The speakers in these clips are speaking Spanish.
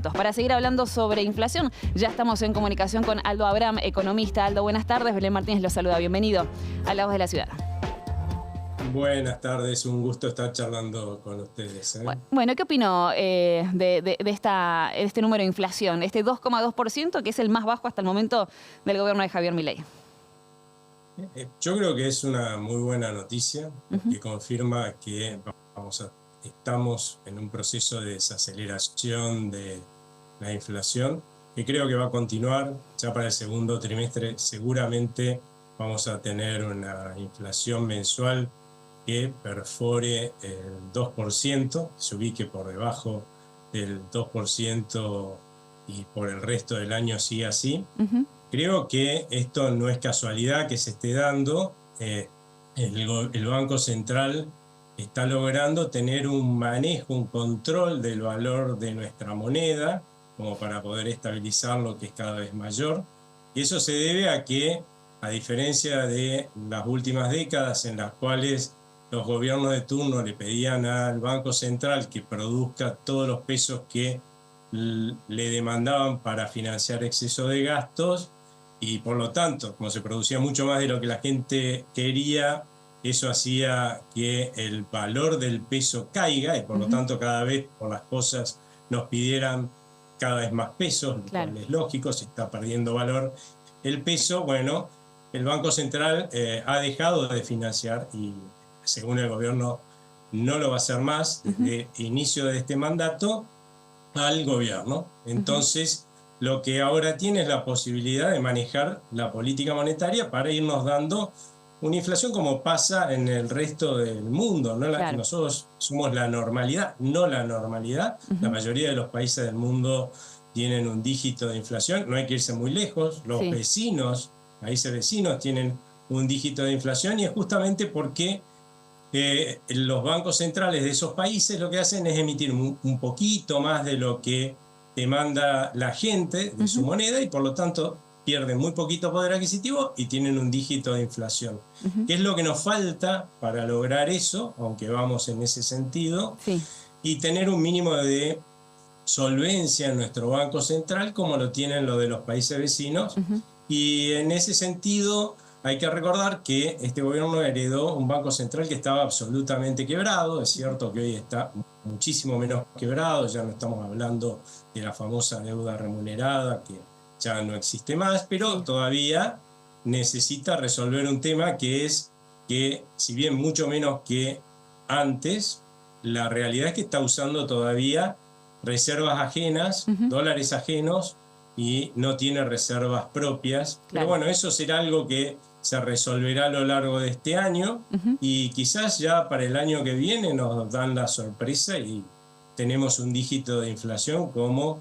Para seguir hablando sobre inflación, ya estamos en comunicación con Aldo Abraham, economista. Aldo, buenas tardes. Belén Martínez lo saluda. Bienvenido a La Voz de la Ciudad. Buenas tardes, un gusto estar charlando con ustedes. Bueno, ¿qué opinó de este número de inflación, este 2,2%, que es el más bajo hasta el momento del gobierno de Javier Milei? Yo creo que es una muy buena noticia, que confirma que estamos en un proceso de desaceleración de la inflación, que creo que va a continuar. Ya para el segundo trimestre seguramente vamos a tener una inflación mensual que perfore el 2%, se ubique por debajo del 2% y por el resto del año sigue así. Creo que esto no es casualidad que se esté dando. El Banco Central está logrando tener un manejo, un control del valor de nuestra moneda, como para poder estabilizarlo, que es cada vez mayor. Y eso se debe a que, a diferencia de las últimas décadas en las cuales los gobiernos de turno le pedían al Banco Central que produzca todos los pesos que le demandaban para financiar exceso de gastos, y por lo tanto, como se producía mucho más de lo que la gente quería, eso hacía que el valor del peso caiga y por lo tanto cada vez por las cosas nos pidieran cada vez más pesos, lo cual es lógico, se está perdiendo valor el peso. Bueno, el Banco Central ha dejado de financiar y según el gobierno no lo va a hacer más desde el inicio de este mandato al gobierno. Entonces, lo que ahora tiene es la posibilidad de manejar la política monetaria para irnos dando una inflación como pasa en el resto del mundo, ¿no? Nosotros somos la normalidad, no la normalidad. La mayoría de los países del mundo tienen un dígito de inflación, no hay que irse muy lejos. Los países vecinos tienen un dígito de inflación, y es justamente porque los bancos centrales de esos países lo que hacen es emitir un poquito más de lo que demanda la gente de su moneda, y por lo tanto pierden muy poquito poder adquisitivo y tienen un dígito de inflación. ¿Qué es lo que nos falta para lograr eso, aunque vamos en ese sentido? Y tener un mínimo de solvencia en nuestro Banco Central como lo tienen los de los países vecinos. Y en ese sentido hay que recordar que este gobierno heredó un Banco Central que estaba absolutamente quebrado. Es cierto que hoy está muchísimo menos quebrado, ya no estamos hablando de la famosa deuda remunerada que ya no existe más, pero todavía necesita resolver un tema, que es que, si bien mucho menos que antes, la realidad es que está usando todavía reservas ajenas, dólares ajenos, y no tiene reservas propias. Pero bueno, eso será algo que se resolverá a lo largo de este año, y quizás ya para el año que viene nos dan la sorpresa y tenemos un dígito de inflación como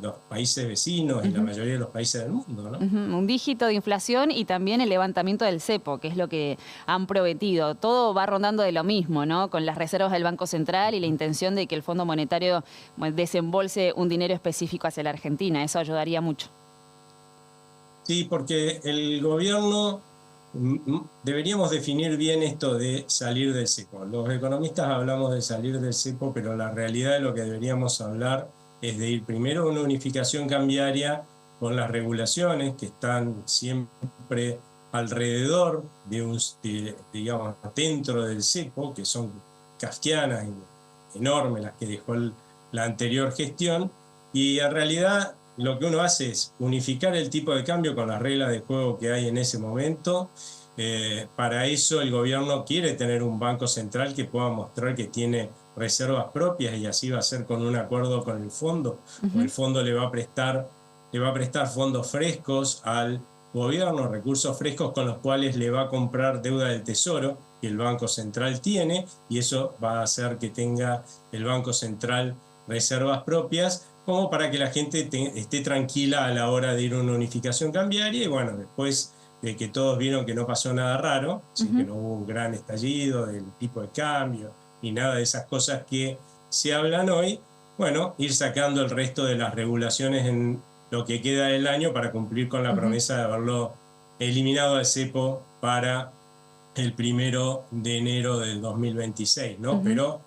los países vecinos y la mayoría de los países del mundo, ¿no? Un dígito de inflación y también el levantamiento del cepo, que es lo que han prometido. Todo va rondando de lo mismo, ¿no? Con las reservas del Banco Central y la intención de que el Fondo Monetario desembolse un dinero específico hacia la Argentina. Eso ayudaría mucho. Sí, porque el gobierno, deberíamos definir bien esto de salir del cepo. Los economistas hablamos de salir del cepo, pero la realidad de lo que deberíamos hablar es de ir primero a una unificación cambiaria con las regulaciones que están siempre alrededor digamos, dentro del cepo, que son kafkianas y enormes, las que dejó la anterior gestión. Y en realidad lo que uno hace es unificar el tipo de cambio con las reglas de juego que hay en ese momento. Para eso el gobierno quiere tener un banco central que pueda mostrar que tiene reservas propias, y así va a ser con un acuerdo con el fondo. El fondo le va a prestar fondos frescos al gobierno, recursos frescos con los cuales le va a comprar deuda del tesoro que el Banco Central tiene, y eso va a hacer que tenga el Banco Central reservas propias, como para que la gente esté tranquila a la hora de ir a una unificación cambiaria. Y bueno, después de que todos vieron que no pasó nada raro, que no hubo un gran estallido del tipo de cambio ni nada de esas cosas que se hablan hoy, bueno, ir sacando el resto de las regulaciones en lo que queda del año para cumplir con la promesa de haberlo eliminado al cepo para el 1 de enero del 2026, ¿no? Pero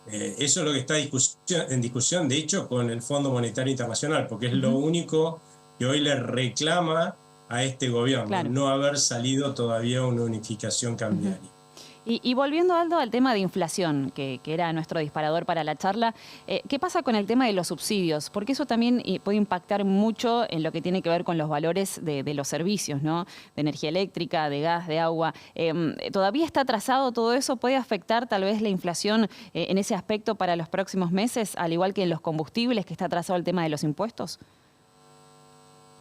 Eso es lo que está en discusión, de hecho, con el Fondo Monetario Internacional, porque es lo único que hoy le reclama a este gobierno, Claro. no haber salido todavía una unificación cambiaria. Y volviendo, Aldo, al tema de inflación, que era nuestro disparador para la charla, ¿qué pasa con el tema de los subsidios? Porque eso también puede impactar mucho en lo que tiene que ver con los valores de los servicios, ¿no? De energía eléctrica, de gas, de agua. ¿Todavía está atrasado todo eso? ¿Puede afectar tal vez la inflación en ese aspecto para los próximos meses, al igual que en los combustibles, que está atrasado el tema de los impuestos?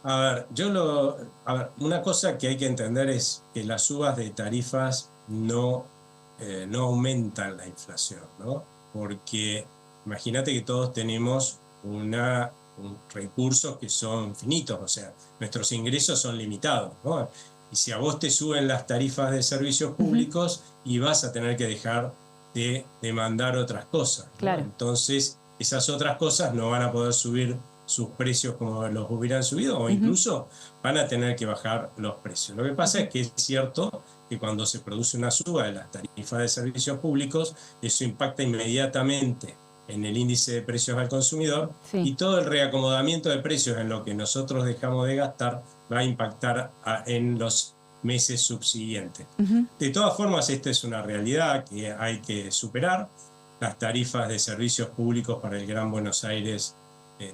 A ver, una cosa que hay que entender es que las subas de tarifas no aumentan la inflación, ¿no? Porque imagínate que todos tenemos recursos que son finitos, o sea, nuestros ingresos son limitados, ¿no? Y si a vos te suben las tarifas de servicios públicos y vas a tener que dejar de demandar otras cosas, ¿no? Claro. Entonces, esas otras cosas no van a poder subir sus precios como los hubieran subido, o incluso van a tener que bajar los precios. Lo que pasa es que es cierto que cuando se produce una suba de las tarifas de servicios públicos, eso impacta inmediatamente en el índice de precios al consumidor, y todo el reacomodamiento de precios en lo que nosotros dejamos de gastar va a impactar en los meses subsiguientes. De todas formas, esta es una realidad que hay que superar. Las tarifas de servicios públicos para el Gran Buenos Aires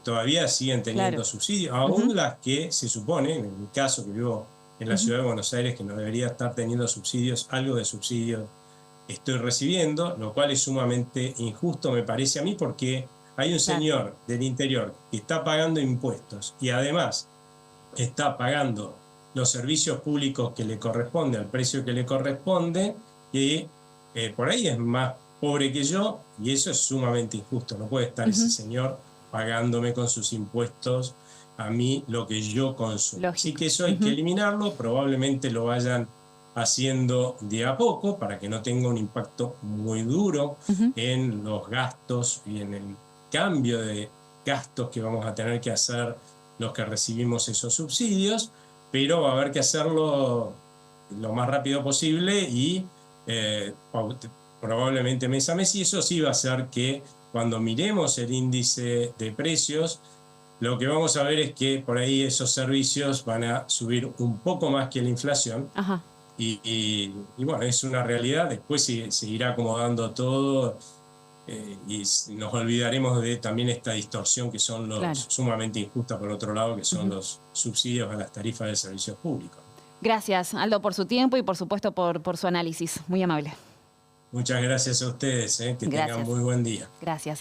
todavía siguen teniendo subsidios, aún las que se supone, en mi caso que vivo en la ciudad de Buenos Aires, que no debería estar teniendo subsidios, algo de subsidios estoy recibiendo, lo cual es sumamente injusto, me parece a mí, porque hay un señor del interior que está pagando impuestos y además está pagando los servicios públicos que le corresponde, al precio que le corresponde, y por ahí es más pobre que yo, y eso es sumamente injusto. No puede estar ese señor pagándome con sus impuestos a mí lo que yo consumo. Lógico. Así que eso hay que eliminarlo, probablemente lo vayan haciendo de a poco para que no tenga un impacto muy duro en los gastos y en el cambio de gastos que vamos a tener que hacer los que recibimos esos subsidios, pero va a haber que hacerlo lo más rápido posible y probablemente mes a mes, y eso sí va a hacer que cuando miremos el índice de precios, lo que vamos a ver es que por ahí esos servicios van a subir un poco más que la inflación. Y bueno, es una realidad. Después se irá acomodando todo y nos olvidaremos de también esta distorsión que son los sumamente injusta por otro lado, que son los subsidios a las tarifas de servicios públicos. Gracias, Aldo, por su tiempo y por supuesto por su análisis. Muy amable. Muchas gracias a ustedes, que tengan muy buen día. Gracias.